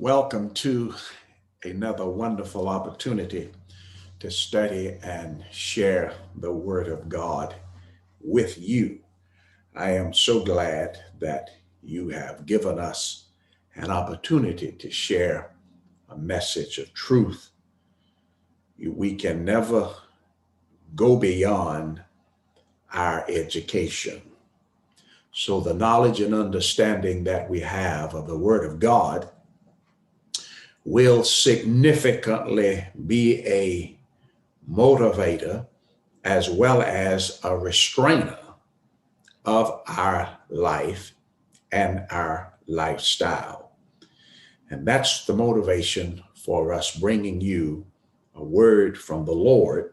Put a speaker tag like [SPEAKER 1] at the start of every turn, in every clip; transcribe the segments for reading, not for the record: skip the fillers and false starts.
[SPEAKER 1] Welcome to another wonderful opportunity to study and share the Word of God with you. I am so glad that you have given us an opportunity to share a message of truth. We can never go beyond our education. So, the knowledge and understanding that we have of the Word of God will significantly be a motivator as well as a restrainer of our life and our lifestyle. And that's the motivation for us bringing you a word from the Lord.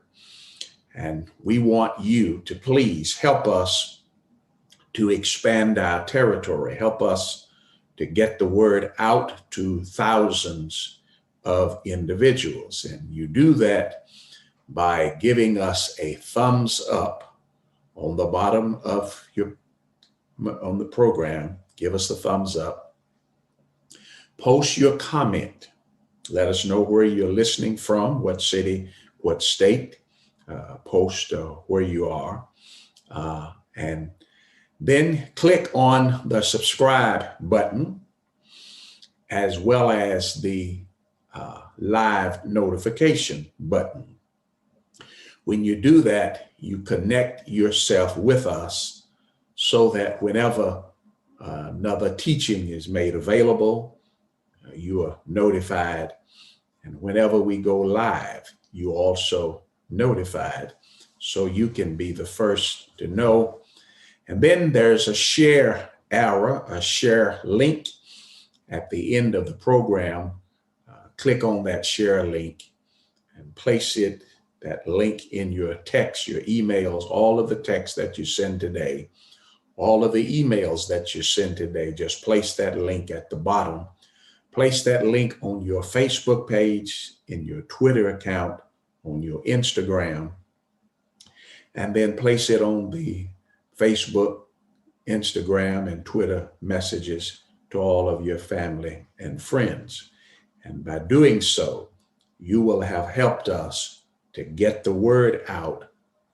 [SPEAKER 1] And we want you to please help us to expand our territory, help us to get the word out to thousands of individuals. And you do that by giving us a thumbs up on the bottom of on the program. Give us the thumbs up. Post your comment. Let us know where you're listening from, what city, what state. Post where you are. And then click on the subscribe button as well as the live notification button. When you do that, you connect yourself with us so that whenever another teaching is made available, you are notified. And whenever we go live, you also notified so you can be the first to know. And then there's a share arrow, a share link at the end of the program. Click on that share link and place that link in your text, your emails, all of the texts that you send today, all of the emails that you send today. Just place that link at the bottom. Place that link on your Facebook page, in your Twitter account, on your Instagram, and then place it on the Facebook, Instagram, and Twitter messages to all of your family and friends. And by doing so, you will have helped us to get the word out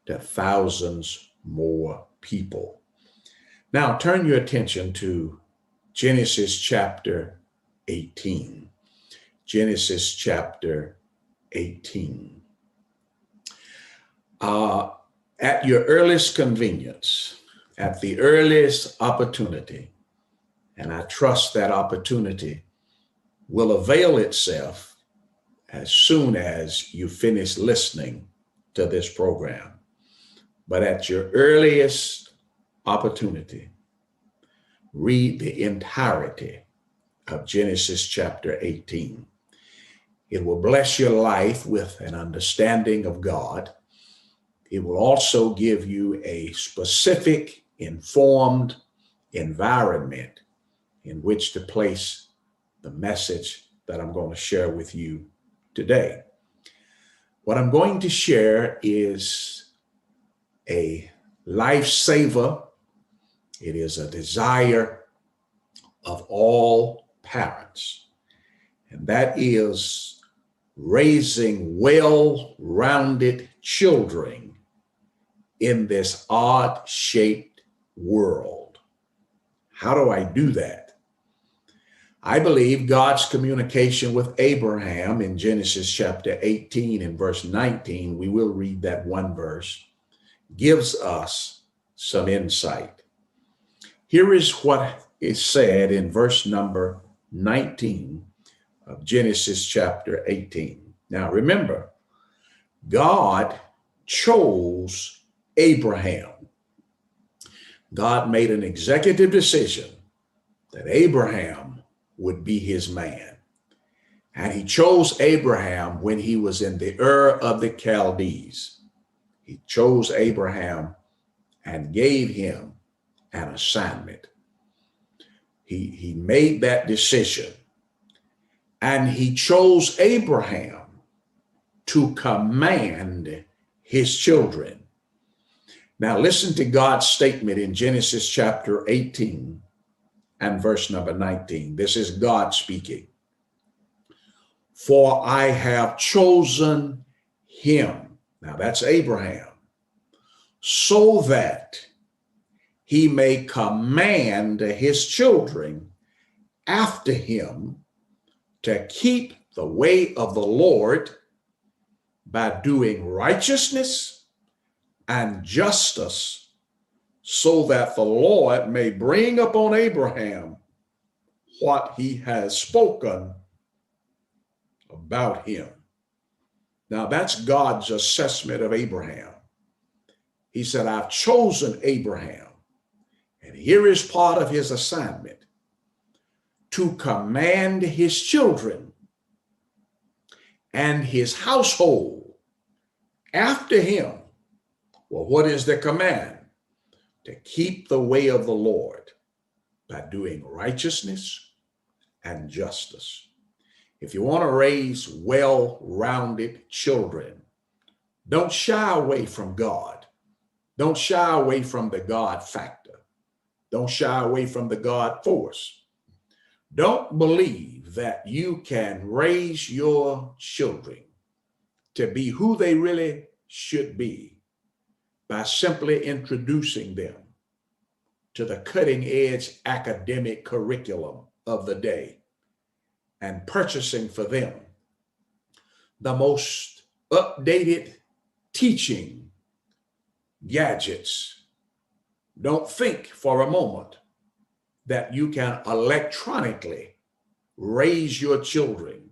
[SPEAKER 1] to thousands more people. Now, turn your attention to Genesis chapter 18. Genesis chapter 18. At your earliest convenience, at the earliest opportunity, and I trust that opportunity will avail itself as soon as you finish listening to this program. But at your earliest opportunity, read the entirety of Genesis chapter 18. It will bless your life with an understanding of God. It will also give you a specific, informed environment in which to place the message that I'm going to share with you today. What I'm going to share is a lifesaver. It is a desire of all parents, and that is raising well-rounded children in this odd-shaped world. How do I do that? I believe God's communication with Abraham in Genesis chapter 18 and verse 19, we will read that one verse, gives us some insight. Here is what is said in verse number 19 of Genesis chapter 18. Now remember, God chose Abraham. God made an executive decision that Abraham would be his man. And he chose Abraham when he was in the Ur of the Chaldees. He chose Abraham and gave him an assignment. He made that decision. And he chose Abraham to command his children. Now listen to God's statement in Genesis chapter 18 and verse number 19. This is God speaking. For I have chosen him. Now that's Abraham. So that he may command his children after him to keep the way of the Lord by doing righteousness and justice, so that the Lord may bring upon Abraham what he has spoken about him. Now that's God's assessment of Abraham. He said, I've chosen Abraham. And here is part of his assignment: to command his children and his household after him. Well, what is the command? To keep the way of the Lord by doing righteousness and justice. If you want to raise well-rounded children, don't shy away from God. Don't shy away from the God factor. Don't shy away from the God force. Don't believe that you can raise your children to be who they really should be by simply introducing them to the cutting edge academic curriculum of the day and purchasing for them the most updated teaching gadgets. Don't think for a moment that you can electronically raise your children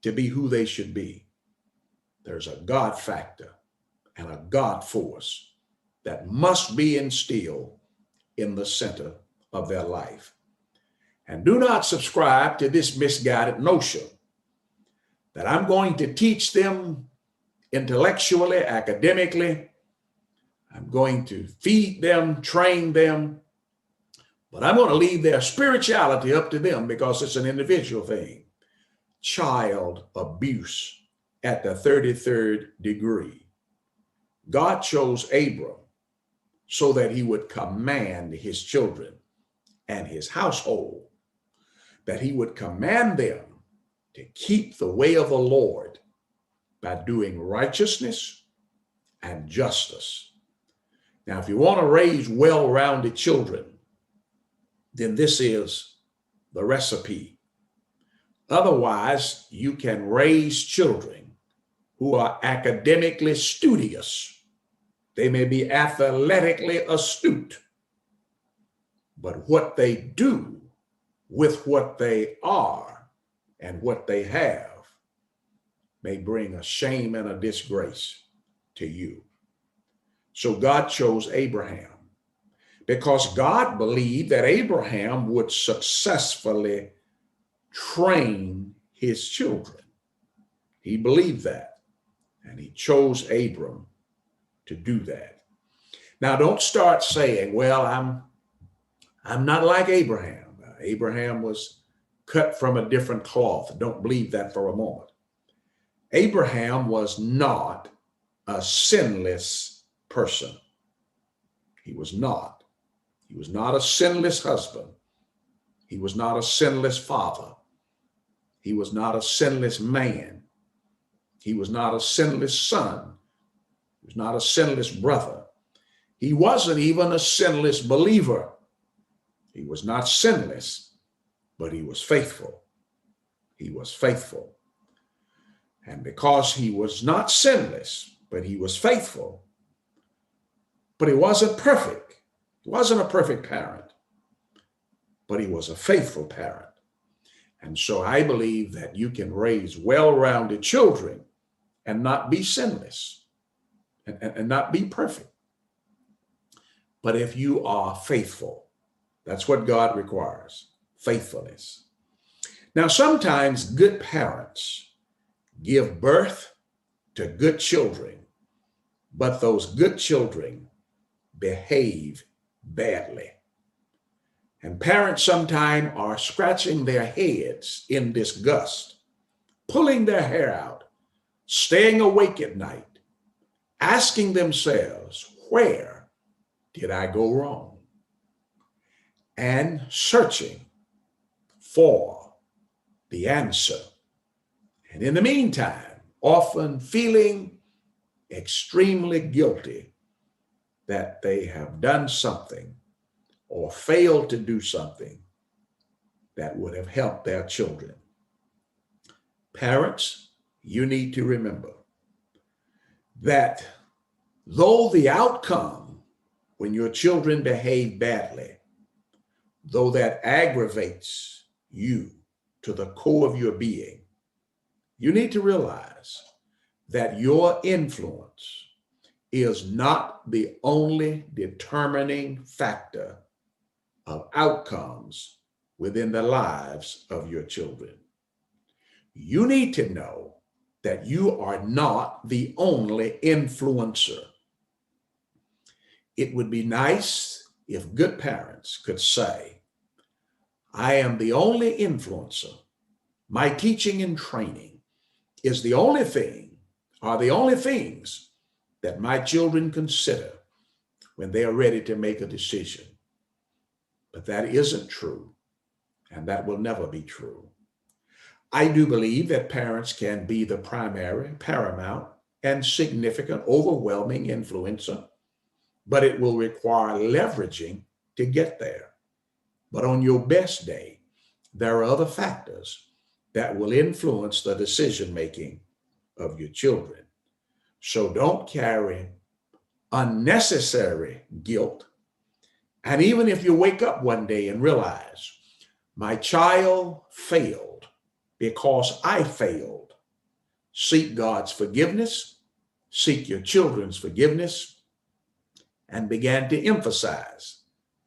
[SPEAKER 1] to be who they should be. There's a God factor and a God force that must be instilled in the center of their life. And do not subscribe to this misguided notion that I'm going to teach them intellectually, academically. I'm going to feed them, train them, but I'm going to leave their spirituality up to them because it's an individual thing. Child abuse at the 33rd degree. God chose Abram so that he would command his children and his household, that he would command them to keep the way of the Lord by doing righteousness and justice. Now, if you want to raise well-rounded children, then this is the recipe. Otherwise, you can raise children who are academically studious. They may be athletically astute, but what they do with what they are and what they have may bring a shame and a disgrace to you. So God chose Abraham because God believed that Abraham would successfully train his children. He believed that, and he chose Abram to do that. Now, don't start saying, well, I'm not like Abraham. Abraham was cut from a different cloth. Don't believe that for a moment. Abraham was not a sinless person. He was not. He was not a sinless husband. He was not a sinless father. He was not a sinless man. He was not a sinless son. He was not a sinless brother. He wasn't even a sinless believer. He was not sinless, but he was faithful. He was faithful. And because he was not sinless, but he was faithful, but he wasn't perfect. He wasn't a perfect parent, but he was a faithful parent. And so I believe that you can raise well-rounded children and not be sinless and not be perfect. But if you are faithful, that's what God requires, faithfulness. Now, sometimes good parents give birth to good children, but those good children behave badly. And parents sometimes are scratching their heads in disgust, pulling their hair out, staying awake at night, asking themselves, where did I go wrong? And searching for the answer. And in the meantime, often feeling extremely guilty that they have done something or failed to do something that would have helped their children. Parents, you need to remember that though the outcome when your children behave badly, though that aggravates you to the core of your being, you need to realize that your influence is not the only determining factor of outcomes within the lives of your children. You need to know that you are not the only influencer. It would be nice if good parents could say, I am the only influencer. My teaching and training is the only thing, are the only things that my children consider when they are ready to make a decision. But that isn't true, and that will never be true. I do believe that parents can be the primary, paramount, and significant, overwhelming influencer, but it will require leveraging to get there. But on your best day, there are other factors that will influence the decision-making of your children. So don't carry unnecessary guilt. And even if you wake up one day and realize, my child failed because I failed, seek God's forgiveness, seek your children's forgiveness, and begin to emphasize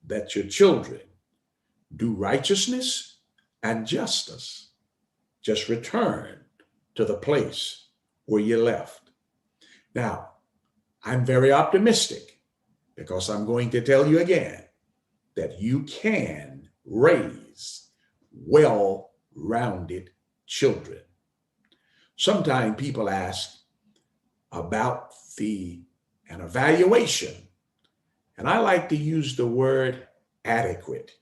[SPEAKER 1] that your children do righteousness and justice. Just return to the place where you left. Now, I'm very optimistic because I'm going to tell you again that you can raise well-rounded children. Sometimes people ask about an evaluation, and I like to use the word adequate.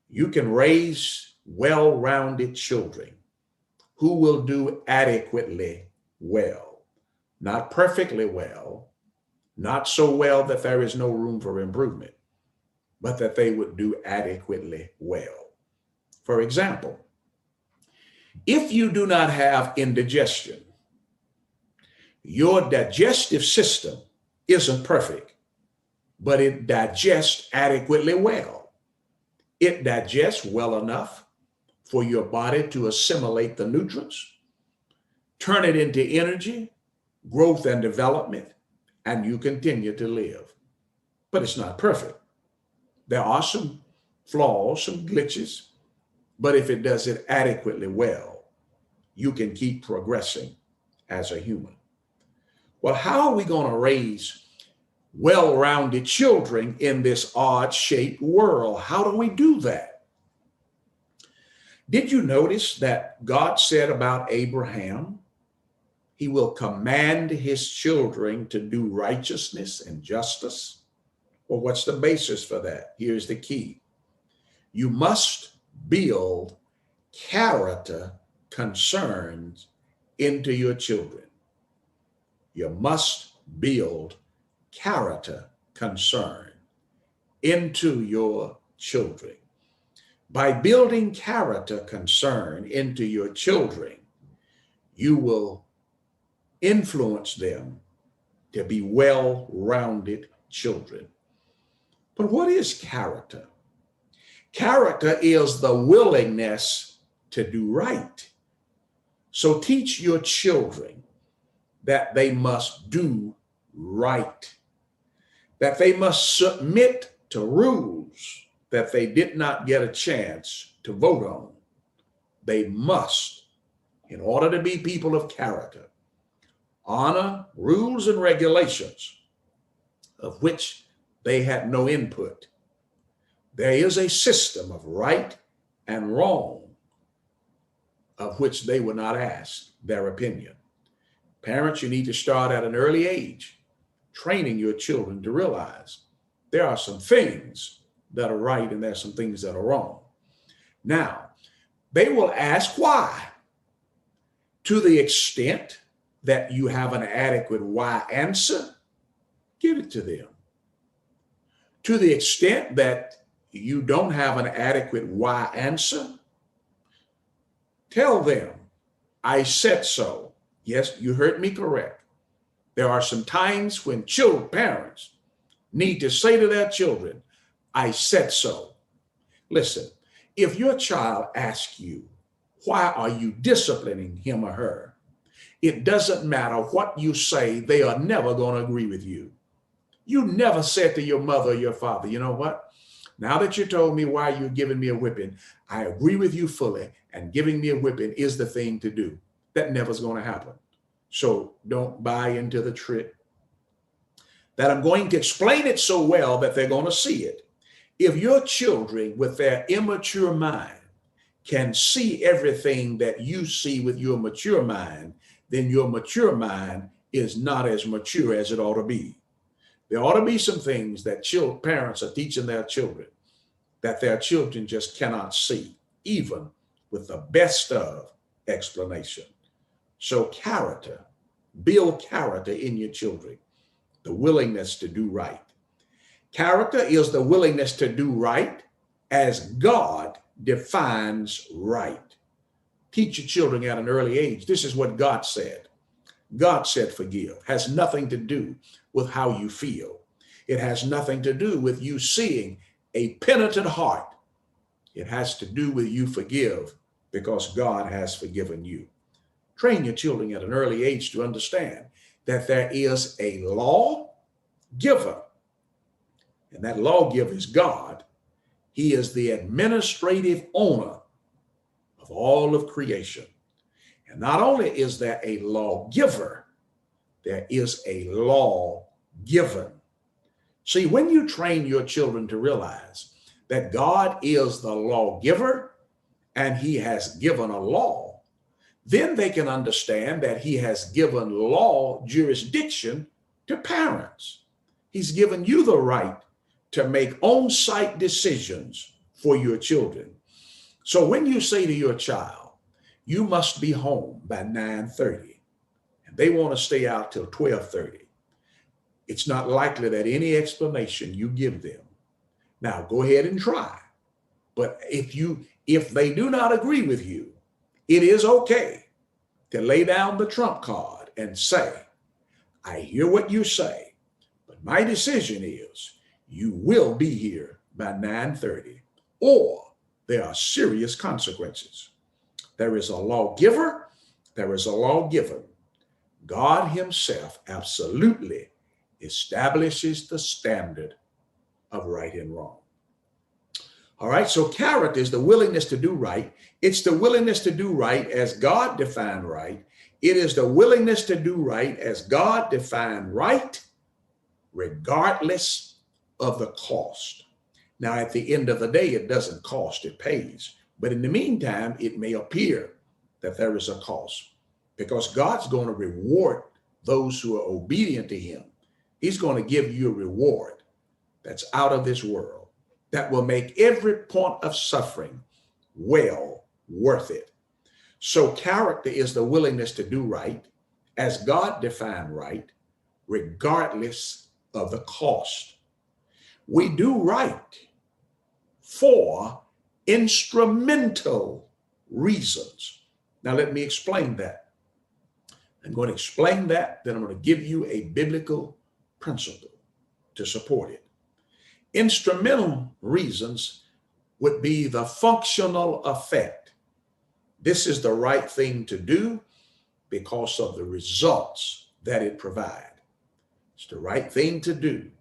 [SPEAKER 1] You can raise well-rounded children who will do adequately well, not perfectly well, not so well that there is no room for improvement, but that they would do adequately well. For example, if you do not have indigestion, your digestive system isn't perfect, but it digests adequately well. It digests well enough for your body to assimilate the nutrients, turn it into energy, growth and development, and you continue to live. But it's not perfect. There are some flaws, some glitches, but if it does it adequately well, you can keep progressing as a human. Well, how are we going to raise well-rounded children in this odd-shaped world? How do we do that? Did you notice that God said about Abraham, he will command his children to do righteousness and justice? Well, what's the basis for that? Here's the key. You must build character concerns into your children. You must build character concern into your children. By building character concern into your children, you will influence them to be well-rounded children. But what is character? Character is the willingness to do right. So teach your children that they must do right, that they must submit to rules that they did not get a chance to vote on. They must, in order to be people of character, honor rules and regulations of which they had no input. There is a system of right and wrong of which they were not asked their opinion. Parents, you need to start at an early age, training your children to realize there are some things that are right and there's some things that are wrong. Now, they will ask why. To the extent that you have an adequate why answer, give it to them. To the extent that you don't have an adequate why answer, tell them, I said so. Yes, you heard me correct. There are some times when parents need to say to their children, I said so. Listen, if your child asks you, why are you disciplining him or her? It doesn't matter what you say, they are never going to agree with you. You never said to your mother or your father, you know what? Now that you told me why you're giving me a whipping, I agree with you fully, and giving me a whipping is the thing to do. That never's going to happen. So don't buy into the trick that I'm going to explain it so well that they're going to see it. If your children with their immature mind can see everything that you see with your mature mind, then your mature mind is not as mature as it ought to be. There ought to be some things that parents are teaching their children that their children just cannot see, even with the best of explanation. So build character in your children, the willingness to do right. Character is the willingness to do right as God defines right. Teach your children at an early age. This is what God said. God said forgive. Has nothing to do with how you feel. It has nothing to do with you seeing a penitent heart. It has to do with you forgive because God has forgiven you. Train your children at an early age to understand that there is a lawgiver, and that lawgiver is God. He is the administrative owner of all of creation. And not only is there a lawgiver, there is a law given. See, when you train your children to realize that God is the lawgiver and he has given a law, then they can understand that he has given law jurisdiction to parents. He's given you the right to make on-site decisions for your children. So when you say to your child, you must be home by 9:30, and they want to stay out till 12:30, it's not likely that any explanation you give them. Now go ahead and try. But if they do not agree with you, it is okay to lay down the trump card and say, I hear what you say, but my decision is you will be here by 9:30, or there are serious consequences. There is a lawgiver, there is a law given. God himself absolutely establishes the standard of right and wrong. All right, so character is the willingness to do right. It's the willingness to do right as God defined right. It is the willingness to do right as God defined right, regardless of the cost. Now, at the end of the day, it doesn't cost, it pays. But in the meantime, it may appear that there is a cost because God's going to reward those who are obedient to him. He's going to give you a reward that's out of this world that will make every point of suffering well worth it. So character is the willingness to do right as God defined right, regardless of the cost. We do right for instrumental reasons. Now, let me explain that. I'm going to explain that, then I'm going to give you a biblical principle to support it. Instrumental reasons would be the functional effect. This is the right thing to do because of the results that it provides. It's the right thing to do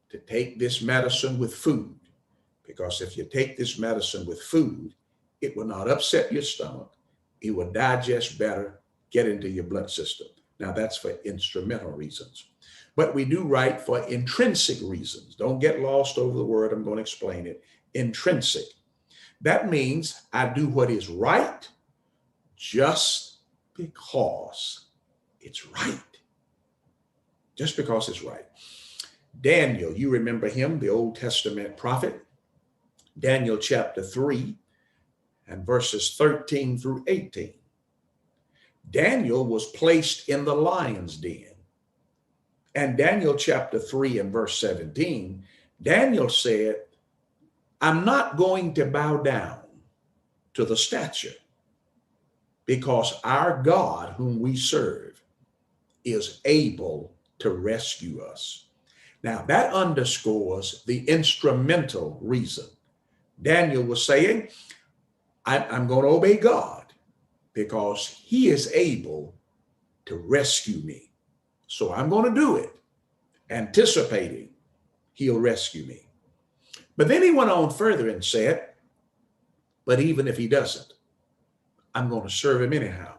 [SPEAKER 1] to take this medicine with food, because if you take this medicine with food, it will not upset your stomach. It will digest better, get into your blood system. Now that's for instrumental reasons. But we do right for intrinsic reasons. Don't get lost over the word. I'm going to explain it. Intrinsic. That means I do what is right just because it's right. Just because it's right. Daniel, you remember him, the Old Testament prophet. Daniel chapter 3 and verses 13 through 18. Daniel was placed in the lion's den. And Daniel chapter 3 and verse 17, Daniel said, I'm not going to bow down to the statue, because our God, whom we serve, is able to rescue us. Now, that underscores the instrumental reason. Daniel was saying, I'm going to obey God because he is able to rescue me. So I'm going to do it, anticipating he'll rescue me. But then he went on further and said, but even if he doesn't, I'm going to serve him anyhow.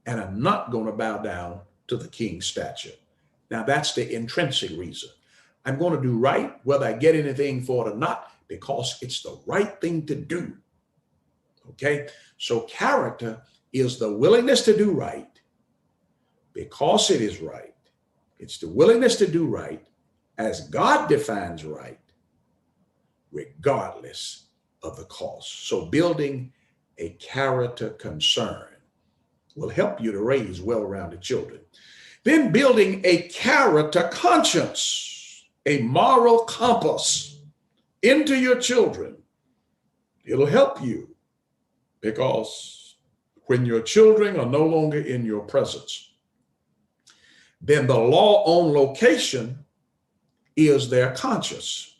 [SPEAKER 1] And I'm not going to bow down to the king's statue. Now, that's the intrinsic reason. I'm going to do right, whether I get anything for it or not, because it's the right thing to do. Okay? So character is the willingness to do right because it is right. It's the willingness to do right as God defines right, regardless of the cost. So building a character concern will help you to raise well-rounded children. Then building a character conscience, a moral compass into your children. It'll help you because when your children are no longer in your presence, then the law on location is their conscience.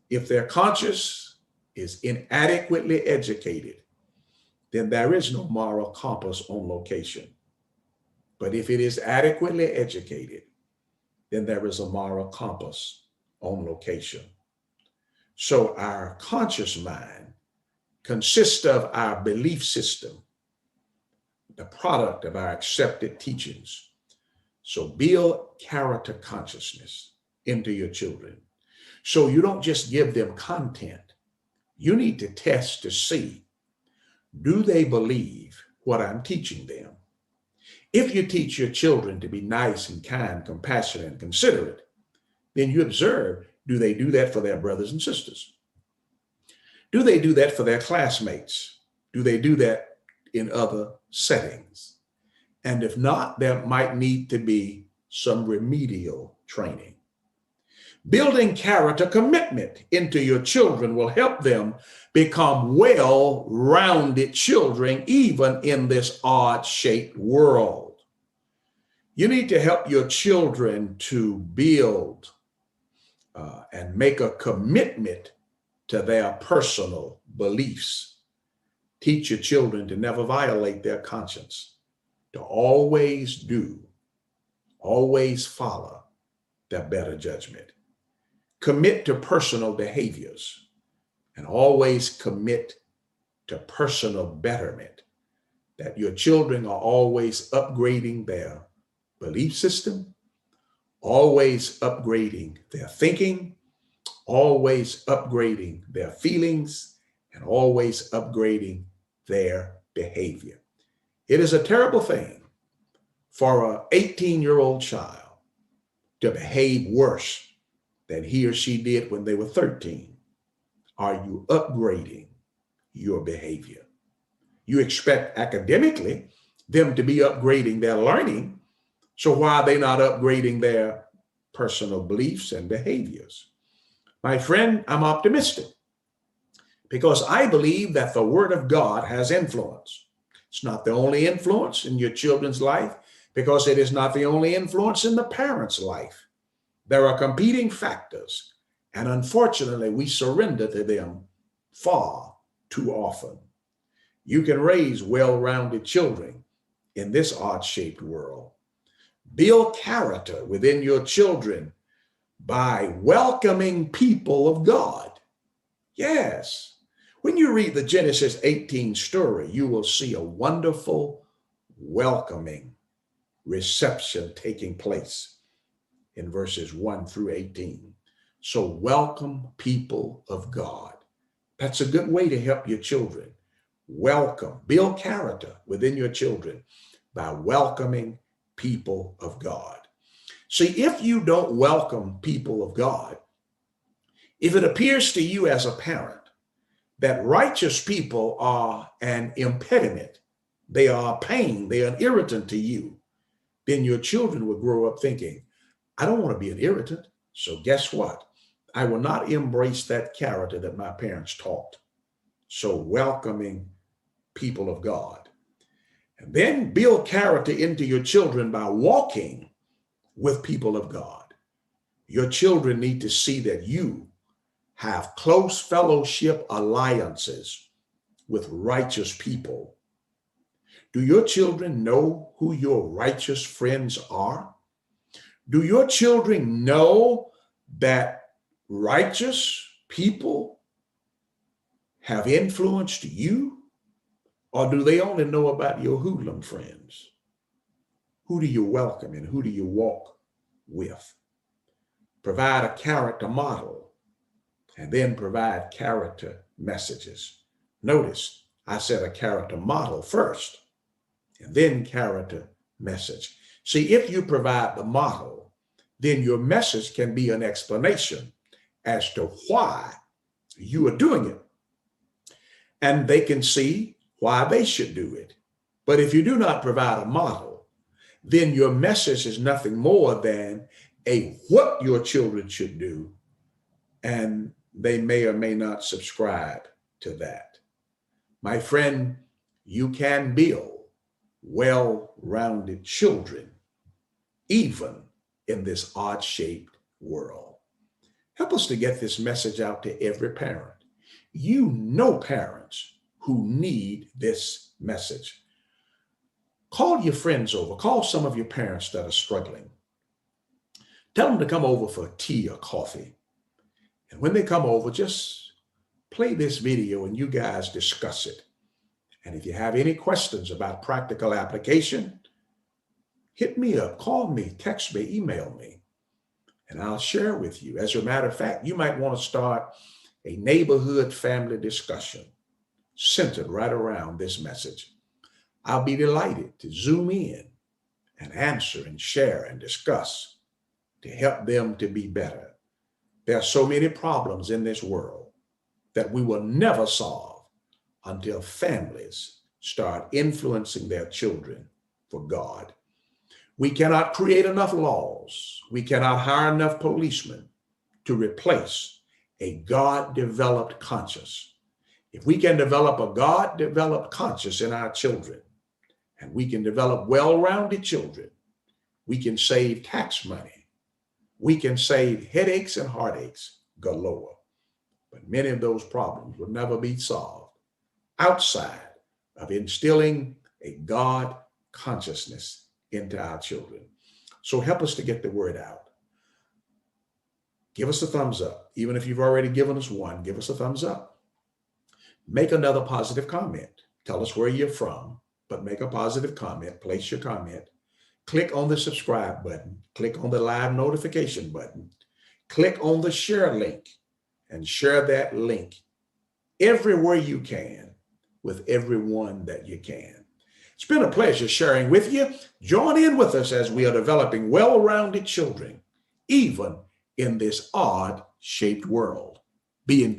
[SPEAKER 1] If their conscience is inadequately educated, then there is no moral compass on location. But if it is adequately educated, then there is a moral compass on location. So our conscious mind consists of our belief system, the product of our accepted teachings. So build character consciousness into your children. So you don't just give them content. You need to test to see, do they believe what I'm teaching them? If you teach your children to be nice and kind, compassionate, and considerate, then you observe, do they do that for their brothers and sisters? Do they do that for their classmates? Do they do that in other settings? And if not, there might need to be some remedial training. Building character commitment into your children will help them become well-rounded children, even in this odd-shaped world. You need to help your children to build and make a commitment to their personal beliefs. Teach your children to never violate their conscience, to always follow their better judgment. Commit to personal behaviors and always commit to personal betterment, that your children are always upgrading their belief system, always upgrading their thinking, always upgrading their feelings, and always upgrading their behavior. It is a terrible thing for an 18-year-old child to behave worse than he or she did when they were 13. Are you upgrading your behavior? You expect academically them to be upgrading their learning, so why are they not upgrading their personal beliefs and behaviors? My friend, I'm optimistic because I believe that the Word of God has influence. It's not the only influence in your children's life, because it is not the only influence in the parent's life. There are competing factors, and unfortunately, we surrender to them far too often. You can raise well-rounded children in this odd-shaped world. Build character within your children by welcoming people of God. Yes, when you read the Genesis 18 story, you will see a wonderful welcoming reception taking place in verses 1 through 18. So welcome people of God. That's a good way to help your children. Welcome, build character within your children by welcoming people of God. See, if you don't welcome people of God, if it appears to you as a parent that righteous people are an impediment they are a pain, they are an irritant to you, then your children will grow up thinking, I don't want to be an irritant. So guess what? I will not embrace that character that my parents taught. So welcoming people of God. And then build character into your children by walking with people of God. Your children need to see that you have close fellowship alliances with righteous people. Do your children know who your righteous friends are? Do your children know that righteous people have influenced you? Or do they only know about your hoodlum friends? Who do you welcome and who do you walk with? Provide a character model and then provide character messages. Notice I said a character model first and then character message. See, if you provide the model, then your message can be an explanation as to why you are doing it. And they can see why they should do it. But if you do not provide a model, then your message is nothing more than a what your children should do, and they may or may not subscribe to that. My friend, you can build well-rounded children, even in this odd-shaped world. Help us to get this message out to every parent. You know parents who need this message. Call your friends over. Call some of your parents that are struggling. Tell them to come over for tea or coffee. And when they come over, just play this video and you guys discuss it. And if you have any questions about practical application, hit me up, call me, text me, email me, and I'll share with you. As a matter of fact, you might want to start a neighborhood family discussion centered right around this message. I'll be delighted to zoom in and answer and share and discuss to help them to be better. There are so many problems in this world that we will never solve until families start influencing their children for God. We cannot create enough laws. We cannot hire enough policemen to replace a God-developed conscience. If we can develop a God-developed conscience in our children, and we can develop well-rounded children, we can save tax money. We can save headaches and heartaches galore. But many of those problems will never be solved outside of instilling a God consciousness into our children. So help us to get the word out. Give us a thumbs up. Even if you've already given us one, give us a thumbs up. Make another positive comment. Tell us where you're from, but make a positive comment. Place your comment. Click on the subscribe button. Click on the live notification button. Click on the share link and share that link everywhere you can with everyone that you can. It's been a pleasure sharing with you. Join in with us as we are developing well-rounded children, even in this odd-shaped world. Be encouraged.